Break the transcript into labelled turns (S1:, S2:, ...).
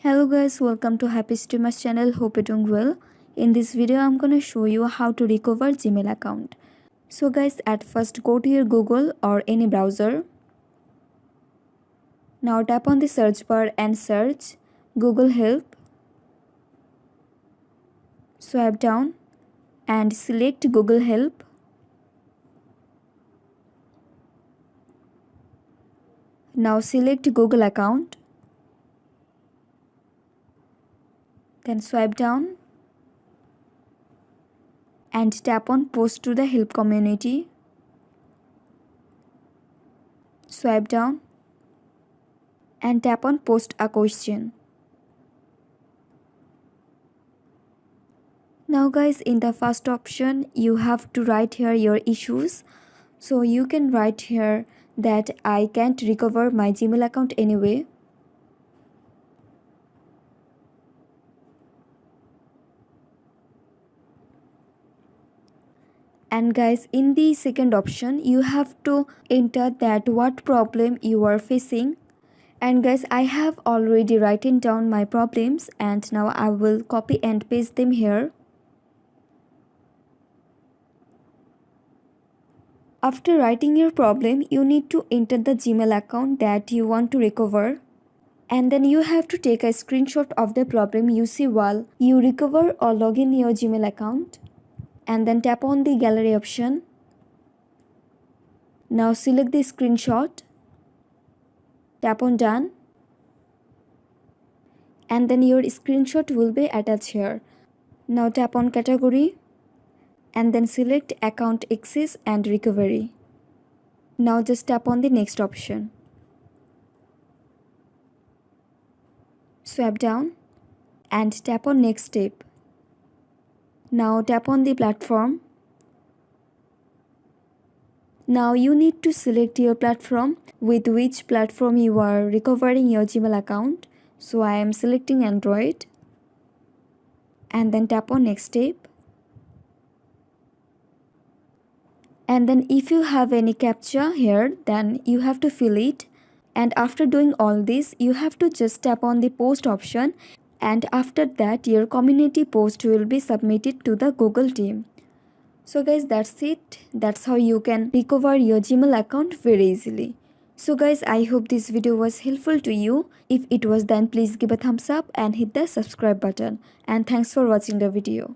S1: Hello guys, welcome to Happy Streamers channel. Hope you're doing well. In this video, I'm gonna show you how to recover Gmail account. So guys, at first go to your Google or any browser. Now tap on the search bar and search Google Help. Swipe down and select Google Help. Now select Google account. Then swipe down and tap on Post to the Help community. Swipe down and tap on Post a question. Now guys, in the first option, you have to write here your issues. So you can write here that I can't recover my Gmail account anyway. And guys, in the second option, you have to enter that what problem you are facing. And guys, I have already written down my problems and now I will copy and paste them here. After writing your problem, you need to enter the Gmail account that you want to recover. And then you have to take a screenshot of the problem you see while you recover or log in your Gmail account. And then tap on the gallery option. Now select the screenshot. Tap on done. And then your screenshot will be attached here. Now tap on category. And then select account access and recovery. Now just tap on the next option. Swipe down and tap on next step. Now tap on the platform. Now you need to select your platform with which platform you are recovering your Gmail account. So I am selecting Android. And then tap on next step. And then if you have any captcha here, then you have to fill it. And after doing all this, you have to just tap on the post option. And after that, your community post will be submitted to the Google team. So guys, that's it. That's how you can recover your Gmail account very easily. So guys, I hope this video was helpful to you. If it was, then please give a thumbs up and hit the subscribe button. And thanks for watching the video.